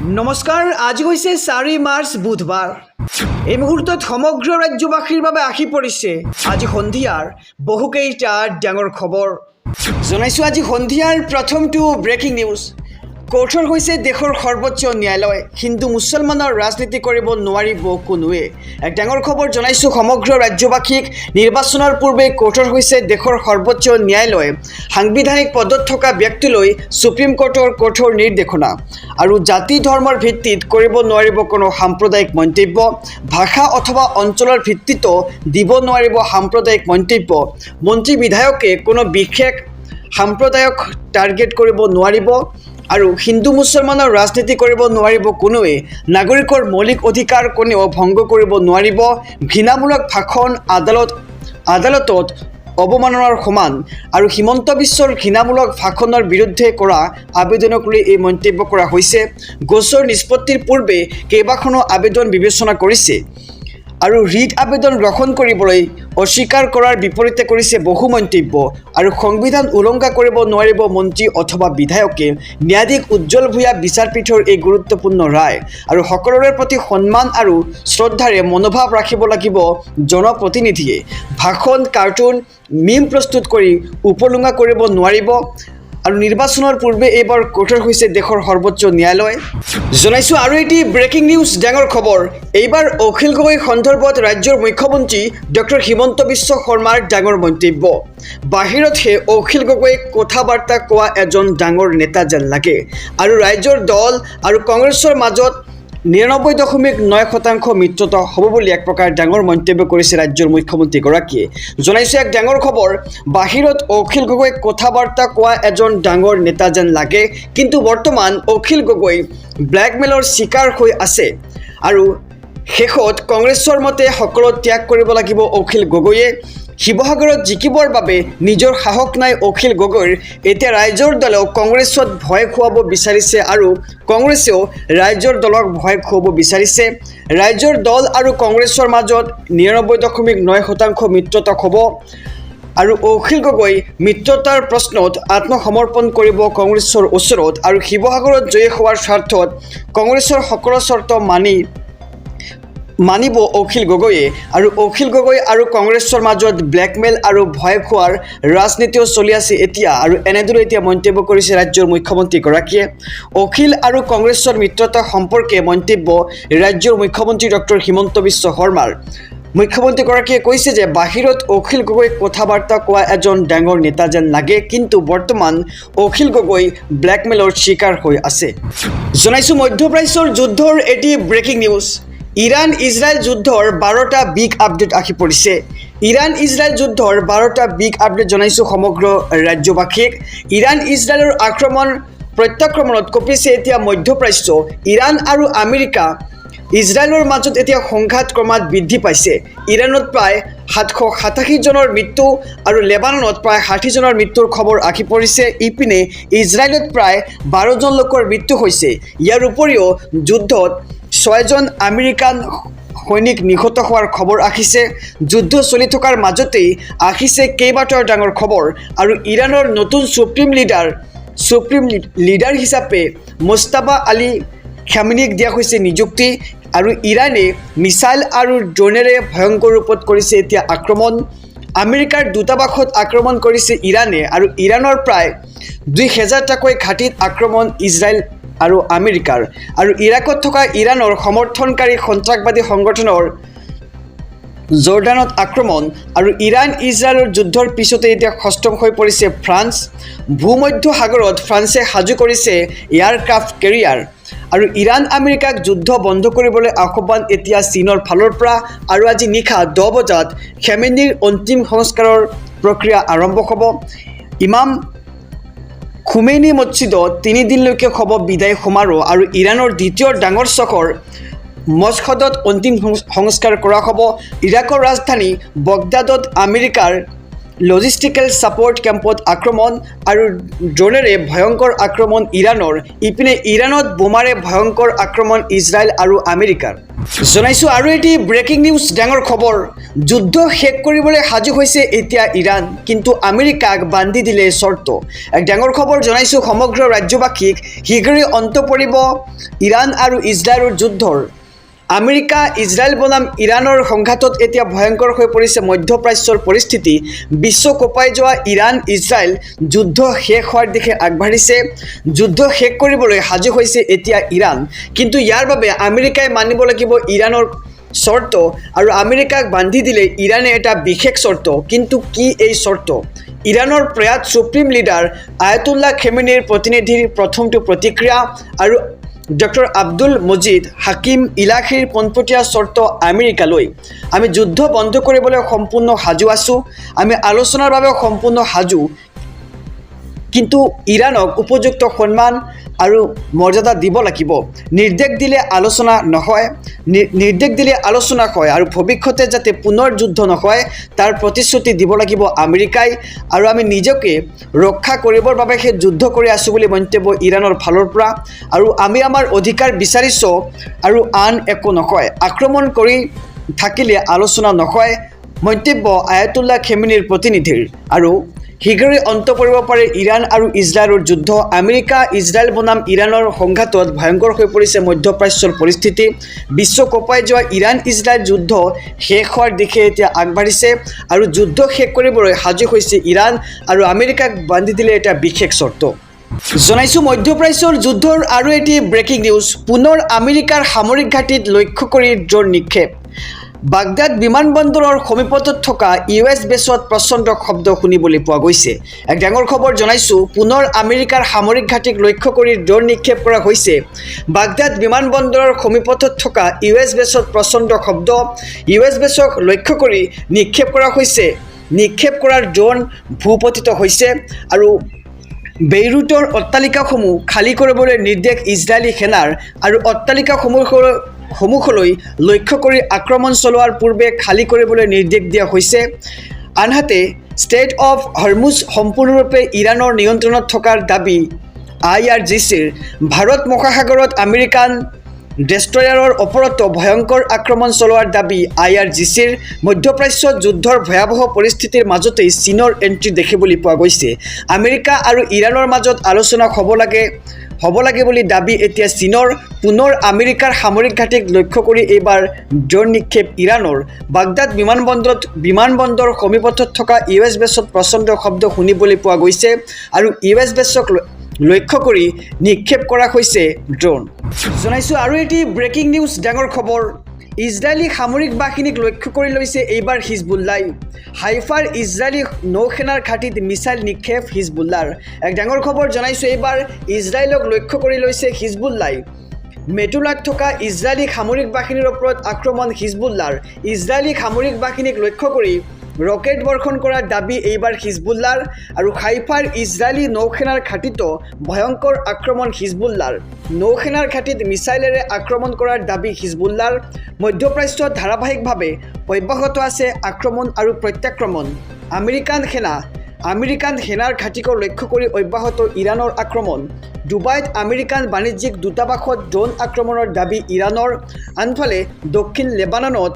নমস্কাৰ, আজি হৈছে 4 মাৰ্চ বুধবাৰ। এই মুহূৰ্তত সমগ্ৰ ৰাজ্যবাসীৰ বাবে আহি পৰিছে আজি সন্ধিয়াৰ বহুকেইটা ডাঙৰ খবৰ। জনাইছোঁ আজি সন্ধিয়াৰ প্ৰথমটো ব্ৰেকিং নিউজ। কঠোৰ হৈছে দেশৰ সৰ্বোচ্চ ন্যায়ালয়, হিন্দু মুছলমানৰ ৰাজনীতি কৰিব নোৱাৰিব কোনোৱে। এক ডাঙৰ খবৰ জনাইছোঁ সমগ্ৰ ৰাজ্যবাসীক। নিৰ্বাচনৰ পূৰ্বে কঠোৰ হৈছে দেশৰ সৰ্বোচ্চ ন্যায়ালয়। সাংবিধানিক পদত থকা ব্যক্তিলৈ সুপ্ৰিম কোৰ্টৰ কঠোৰ নিৰ্দেশনা। আৰু জাতি ধৰ্মৰ ভিত্তিত কৰিব নোৱাৰিব কোনো সাম্প্ৰদায়িক মন্তব্য। ভাষা অথবা অঞ্চলৰ ভিত্তিতো দিব নোৱাৰিব সাম্প্ৰদায়িক মন্তব্য। মন্ত্ৰী বিধায়কে কোনো বিশেষ সাম্প্ৰদায়ক টাৰ্গেট কৰিব নোৱাৰিব। আৰু হিন্দু মুছলমানৰ ৰাজনীতি কৰিব নোৱাৰিব কোনোৱে। নাগৰিকৰ মৌলিক অধিকাৰ কোনেও ভংগ কৰিব নোৱাৰিব। ঘৃণামূলক ভাষণ আদালতত অৱমাননাৰ সমান। আৰু হিমন্ত বিশ্বৰ ঘৃণামূলক ভাষণৰ বিৰুদ্ধে কৰা আবেদনক লৈ এই মন্তব্য কৰা হৈছে। গোচৰ নিষ্পত্তিৰ পূৰ্বে কেইবাখনো আবেদন বিবেচনা কৰিছে আৰু ৰিট আবেদন গ্ৰহণ কৰিবলৈ অস্বীকাৰ কৰাৰ বিপৰীতে কৰিছে বহু মন্তব্য। আৰু সংবিধান উলংঘা কৰিব নোৱাৰিব মন্ত্ৰী অথবা বিধায়কে। ন্যায়াধীশ উজ্জ্বল ভূঞা বিচাৰপীঠৰ এই গুৰুত্বপূৰ্ণ ৰায়। আৰু সকলোৰে প্ৰতি সন্মান আৰু শ্ৰদ্ধাৰে মনোভাৱ ৰাখিব লাগিব জনপ্ৰতিনিধিয়ে। ভাষণ, কাৰ্টুন, মিম প্ৰস্তুত কৰি উপলুঙা কৰিব নোৱাৰিব। আৰু নিৰ্বাচনৰ পূৰ্বে এইবাৰ কঠোৰ হৈছে দেশৰ সৰ্বোচ্চ ন্যায়ালয়। জনাইছোঁ আৰু এটি ব্ৰেকিং নিউজ ডাঙৰ খবৰ। এইবাৰ অখিল গগৈ সন্দৰ্ভত ৰাজ্যৰ মুখ্যমন্ত্ৰী ডক্টৰ হিমন্ত বিশ্ব শৰ্মাৰ ডাঙৰ মন্তব্য। বাহিৰতহে অখিল গগৈক কথা বাৰ্তা কোৱা এজন ডাঙৰ নেতা যেন লাগে। আৰু ৰাজ্যৰ দল আৰু কংগ্ৰেছৰ মাজত 99.9% মিত্ৰতা হ'ব বুলি এক প্ৰকাৰ ডাঙৰ মন্তব্য কৰিছে ৰাজ্যৰ মুখ্যমন্ত্ৰীগৰাকীয়ে। জনাইছোঁ এক ডাঙৰ খবৰ। বাহিৰত অখিল গগৈক কথা বাৰ্তা কোৱা এজন ডাঙৰ নেতা যেন লাগে, কিন্তু বৰ্তমান অখিল গগৈ ব্লেকমেইলৰ চিকাৰ হৈ আছে। আৰু শেষত কংগ্ৰেছৰ মতে সকলো ত্যাগ কৰিব লাগিব অখিল গগৈয়ে। শিৱসাগৰত জিকিবৰ বাবে নিজৰ সাহস নাই অখিল গগৈৰ। এতিয়া ৰাইজৰ দলেও কংগ্ৰেছত ভয় খুৱাব বিচাৰিছে আৰু কংগ্ৰেছেও ৰাইজৰ দলক ভয় খুৱাব বিচাৰিছে। ৰাইজৰ দল আৰু কংগ্ৰেছৰ মাজত 99.9% মিত্ৰতা হ'ব। আৰু অখিল গগৈ মিত্ৰতাৰ প্ৰশ্নত আত্মসমৰ্পণ কৰিব কংগ্ৰেছৰ ওচৰত। আৰু শিৱসাগৰত জয়ী হোৱাৰ স্বাৰ্থত কংগ্ৰেছৰ সকলো চৰ্ত মানিব অখিল গগৈয়ে। আৰু অখিল গগৈ আৰু কংগ্ৰেছৰ মাজত ব্লেকমেইল আৰু ভয় খোৱাৰ ৰাজনীতিও চলি আছে এতিয়া। আৰু এনেদৰে এতিয়া মন্তব্য কৰিছে ৰাজ্যৰ মুখ্যমন্ত্ৰীগৰাকীয়ে। অখিল আৰু কংগ্ৰেছৰ মিত্ৰতা সম্পৰ্কে মন্তব্য ৰাজ্যৰ মুখ্যমন্ত্ৰী ডক্টৰ হিমন্ত বিশ্ব শৰ্মাৰ। মুখ্যমন্ত্ৰীগৰাকীয়ে কৈছে যে বাহিৰত অখিল গগৈক কথা বাৰ্তা কোৱা এজন ডাঙৰ নেতা যেন লাগে, কিন্তু বৰ্তমান অখিল গগৈ ব্লেকমেইলৰ চিকাৰ হৈ আছে। জনাইছোঁ মধ্যপ্ৰাচ্যৰ যুদ্ধৰ এটি ব্ৰেকিং নিউজ। ইৰাণ ইজৰাইল যুদ্ধৰ 12টা বিগ আপডেট আহি পৰিছে। ইৰাণ ইজৰাইল যুদ্ধৰ 12টা বিগ আপডেট জনাইছোঁ সমগ্ৰ ৰাজ্যবাসীক। ইৰাণ ইজৰাইলৰ প্ৰত্যাক্ৰমণত কঁপিছে এতিয়া মধ্যপ্ৰাচ্য। ইৰাণ আৰু আমেৰিকা ইজৰাইলৰ মাজত এতিয়া সংঘাত ক্ৰমাৎ বৃদ্ধি পাইছে। ইৰাণত প্ৰায় 787 জনৰ মৃত্যু আৰু লেবাননত প্ৰায় 60 জনৰ মৃত্যুৰ খবৰ আহি পৰিছে। ইপিনে ইজৰাইলত প্ৰায় 12 জন লোকৰ মৃত্যু হৈছে। ইয়াৰ উপৰিও যুদ্ধত 6 জন আমেৰিকান সৈনিক নিহত হোৱাৰ খবৰ আহিছে। যুদ্ধ চলি থকাৰ মাজতেই আহিছে কেইবাটাও ডাঙৰ খবৰ। আৰু ইৰাণৰ নতুন সুপ্ৰিম লিডাৰ হিচাপে মুস্তাফা আলী খামেনীক দিয়া হৈছে নিযুক্তি। আৰু ইৰাণে মিছাইল আৰু ড্ৰোনেৰে ভয়ংকৰ ৰূপত কৰিছে এতিয়া আক্ৰমণ। আমেৰিকাৰ দূতাবাসত আক্ৰমণ কৰিছে ইৰাণে। আৰু ইৰাণৰ প্ৰায় 2000টাকৈ ঘাটিত আক্ৰমণ ইজৰাইল আৰু আমেৰিকাৰ। আৰু ইৰাকত থকা ইৰাণৰ সমৰ্থনকাৰী সন্ত্ৰাসবাদী সংগঠনৰ জৰ্ডানত আক্ৰমণ। আৰু ইৰাণ ইজৰাইলৰ যুদ্ধৰ পিছতে এতিয়া সষ্টম হৈ পৰিছে ফ্ৰান্স। ভূমধ্য সাগৰত ফ্ৰান্সে সাজু কৰিছে এয়াৰক্ৰাফ্ট কেৰিয়াৰ। আৰু ইৰাণ আমেৰিকাক যুদ্ধ বন্ধ কৰিবলৈ আহ্বান এতিয়া চীনৰ ফালৰ পৰা। আৰু আজি নিশা 10 বজাত খামেনীৰ অন্তিম সংস্কাৰৰ প্ৰক্ৰিয়া আৰম্ভ হ'ব। ইমাম খোমেনী মছজিদত 3 দিনলৈকে হ'ব বিদায় সমাৰোহ। আৰু ইৰাণৰ দ্বিতীয় ডাঙৰ চহৰ মছহদত অন্তিম সংস্কাৰ কৰা হ'ব। ইৰাকৰ ৰাজধানী বগদাদত আমেৰিকাৰ লজিষ্টিকেল ছাপৰ্ট কেম্পত আক্ৰমণ আৰু ড্ৰোনেৰে ভয়ংকৰ আক্ৰমণ ইৰাণৰ ইপিনে ইৰাণত বোমাৰে ভয়ংকৰ আক্ৰমণ ইজৰাইল আৰু আমেৰিকাৰ জনাইছোঁ আৰু এটি ব্ৰেকিং নিউজ ডাঙৰ খবৰ যুদ্ধ শেষ কৰিবলৈ সাজু হৈছে এতিয়া ইৰাণ কিন্তু আমেৰিকাক বান্ধি দিলে চৰ্ত এক ডাঙৰ খবৰ জনাইছোঁ সমগ্ৰ ৰাজ্যবাসীক শীঘ্ৰেই অন্ত পৰিব ইৰাণ আৰু ইজৰাইলৰ যুদ্ধৰ আমেৰিকা ইজৰাইল বনাম ইৰাণৰ সংঘাতত এতিয়া ভয়ংকৰ হৈ পৰিছে মধ্যপ্ৰাচ্যৰ পৰিস্থিতি বিশ্ব কঁপাই যোৱা ইৰাণ ইজৰাইল যুদ্ধ শেষ হোৱাৰ দিশে আগবাঢ়িছে যুদ্ধ শেষ কৰিবলৈ সাজু হৈছে এতিয়া ইৰাণ কিন্তু ইয়াৰ বাবে আমেৰিকাই মানিব লাগিব ইৰাণৰ চৰ্ত আৰু আমেৰিকাক বান্ধি দিলে ইৰাণে এটা বিশেষ চৰ্ত কিন্তু কি এই চৰ্ত ইৰাণৰ প্ৰয়াত সুপ্ৰিম লিডাৰ আয়াতুল্লাহ খেমেনীৰ প্ৰতিনিধিৰ প্ৰথমটো প্ৰতিক্ৰিয়া আৰু ডক্টৰ আব্দুল মজিদ হাকিম ইলাখীৰ পোনপটীয়া চৰ্ত আমেৰিকালৈ আমি যুদ্ধ বন্ধ কৰিবলৈ সম্পূৰ্ণ সাজু আছোঁ আমি আলোচনাৰ বাবে সম্পূৰ্ণ সাজু কিন্তু ইৰাণক উপযুক্ত সন্মান আৰু মৰ্যাদা দিব লাগিব নিৰ্দেশ দিলে আলোচনা হয় আৰু ভৱিষ্যতে যাতে পুনৰ যুদ্ধ নহয় তাৰ প্ৰতিশ্ৰুতি দিব লাগিব আমেৰিকাই আৰু আমি নিজকে ৰক্ষা কৰিবৰ বাবে সেই যুদ্ধ কৰি আছোঁ বুলি মন্তব্য ইৰাণৰ ফালৰ পৰা আৰু আমি আমাৰ অধিকাৰ বিচাৰিছোঁ আৰু আন একো নকয় আক্ৰমণ কৰি থাকিলে আলোচনা নহয় মন্তব্য আয়াতুল্লাহ খেমেনীৰ প্ৰতিনিধিৰ আৰু শীঘ্ৰেই অন্ত পৰিব পাৰে ইৰাণ আৰু ইজৰাইলৰ যুদ্ধ আমেৰিকা ইজৰাইল বনাম ইৰাণৰ সংঘাতত ভয়ংকৰ হৈ পৰিছে মধ্যপ্ৰাচ্যৰ পৰিস্থিতি বিশ্ব কঁপাই যোৱা ইৰাণ ইজৰাইল যুদ্ধ শেষ হোৱাৰ দিশে এতিয়া আগবাঢ়িছে আৰু যুদ্ধ শেষ কৰিবলৈ সাজু হৈছে ইৰাণ আৰু আমেৰিকাক বান্ধি দিলে এটা বিশেষ চৰ্ত জনাইছোঁ মধ্যপ্ৰাচ্যৰ যুদ্ধৰ আৰু এটি ব্ৰেকিং নিউজ পুনৰ আমেৰিকাৰ সামৰিক ঘাটিত লক্ষ্য কৰি ড্ৰোন নিক্ষেপ বাগদাদ বিমানবন্দৰৰ সমীপত থকা US বেছত প্ৰচণ্ড শব্দ শুনিবলৈ পোৱা গৈছে এক ডাঙৰ খবৰ জনাইছোঁ পুনৰ আমেৰিকাৰ সামৰিক ঘাটিক লক্ষ্য কৰি ড্ৰোন নিক্ষেপ কৰা হৈছে বাগদাদ বিমানবন্দৰৰ সমীপত থকা US বেছত প্ৰচণ্ড শব্দ US বেছক লক্ষ্য কৰি নিক্ষেপ কৰা হৈছে নিক্ষেপ কৰাৰ ড্ৰোন ভূপতিত হৈছে আৰু বেইৰুটৰ অট্টালিকাসমূহ খালী কৰিবলৈ নিৰ্দেশ ইজৰাইলী সেনাৰ আৰু অট্টালিকাসমূহলৈ লক্ষ্য কৰি আক্ৰমণ চলোৱাৰ পূৰ্বে খালী কৰিবলৈ নিৰ্দেশ দিয়া হৈছে আনহাতে ষ্টেট অৱ হৰমুজ সম্পূৰ্ণৰূপে ইৰাণৰ নিয়ন্ত্ৰণত থকাৰ দাবী IRGCৰ ভাৰত মহাসাগৰত আমেৰিকান ডেষ্ট্ৰয়াৰৰ ওপৰত ভয়ংকৰ আক্ৰমণ চলোৱাৰ দাবী IRGCৰ মধ্যপ্ৰাচ্যত যুদ্ধৰ ভয়াৱহ পৰিস্থিতিৰ মাজতেই চীনৰ এণ্ট্ৰি দেখিবলৈ পোৱা গৈছে আমেৰিকা আৰু ইৰাণৰ মাজত আলোচনা হ'ব লাগে বুলি দাবী এতিয়া চীনৰ পুনৰ আমেৰিকাৰ সামৰিক ঘাটিক লক্ষ্য কৰি এইবাৰ ড্ৰোন নিক্ষেপ ইৰাণৰ বাগদাদ বিমানবন্দৰ সমীপত থকা US বেছত প্ৰচণ্ড শব্দ শুনিবলৈ পোৱা গৈছে আৰু US বেছক লক্ষ্য কৰি নিক্ষেপ কৰা হৈছে ড্ৰোন জনাইছোঁ আৰু এটি ব্ৰেকিং নিউজ ডাঙৰ খবৰ ইজৰাইলী সামৰিক বাহিনীক লক্ষ্য কৰি লৈছে এইবাৰ হিজবুল্লাই হাইফাৰ ইজৰাইলী নৌসেনাৰ ঘাটিত মিছাইল নিক্ষেপ হিজবুল্লাৰ এক ডাঙৰ খবৰ জনাইছোঁ এইবাৰ ইজৰাইলক লক্ষ্য কৰি লৈছে হিজবুল্লাই মেটুলাত থকা ইজৰাইলী সামৰিক বাহিনীৰ ওপৰত আক্ৰমণ হিজবুল্লাৰ ইজৰাইলী সামৰিক বাহিনীক লক্ষ্য কৰি ৰকেট বৰ্ষণ কৰাৰ দাবী এইবাৰ হিজবুল্লাৰ আৰু হাইফাৰ ইজৰাইলী নৌসেনাৰ ঘাটিতো ভয়ংকৰ আক্ৰমণ হিজবুল্লাৰ নৌসেনাৰ ঘাটিত মিছাইলেৰে আক্ৰমণ কৰাৰ দাবী হিজবুল্লাৰ মধ্যপ্ৰাচ্যত ধাৰাবাহিকভাৱে অব্যাহত আছে আক্ৰমণ আৰু প্ৰত্যাক্ৰমণ আমেৰিকান সেনাৰ ঘাটিক লক্ষ্য কৰি অব্যাহত ইৰাণৰ আক্ৰমণ ডুবাইত আমেৰিকান বাণিজ্যিক দূতাবাসত ড্ৰোন আক্ৰমণৰ দাবী ইৰাণৰ আনফালে দক্ষিণ লেবাননত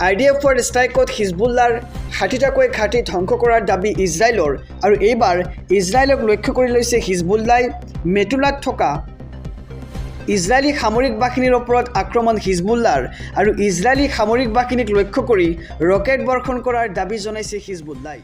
IDFৰ ষ্ট্ৰাইকত হিজবুল্লাৰ 60টাকৈ ঘাটি ধ্বংস কৰাৰ দাবী ইজৰাইলৰ আৰু এইবাৰ ইজৰাইলক লক্ষ্য কৰি লৈছে হিজবুল্লাই মেটুলাত থকা ইজৰাইলী সামৰিক বাহিনীৰ ওপৰত আক্ৰমণ হিজবুল্লাৰ আৰু ইজৰাইলী সামৰিক বাহিনীক লক্ষ্য কৰি ৰকেট বৰ্ষণ কৰাৰ দাবী জনাইছে হিজবুল্লাই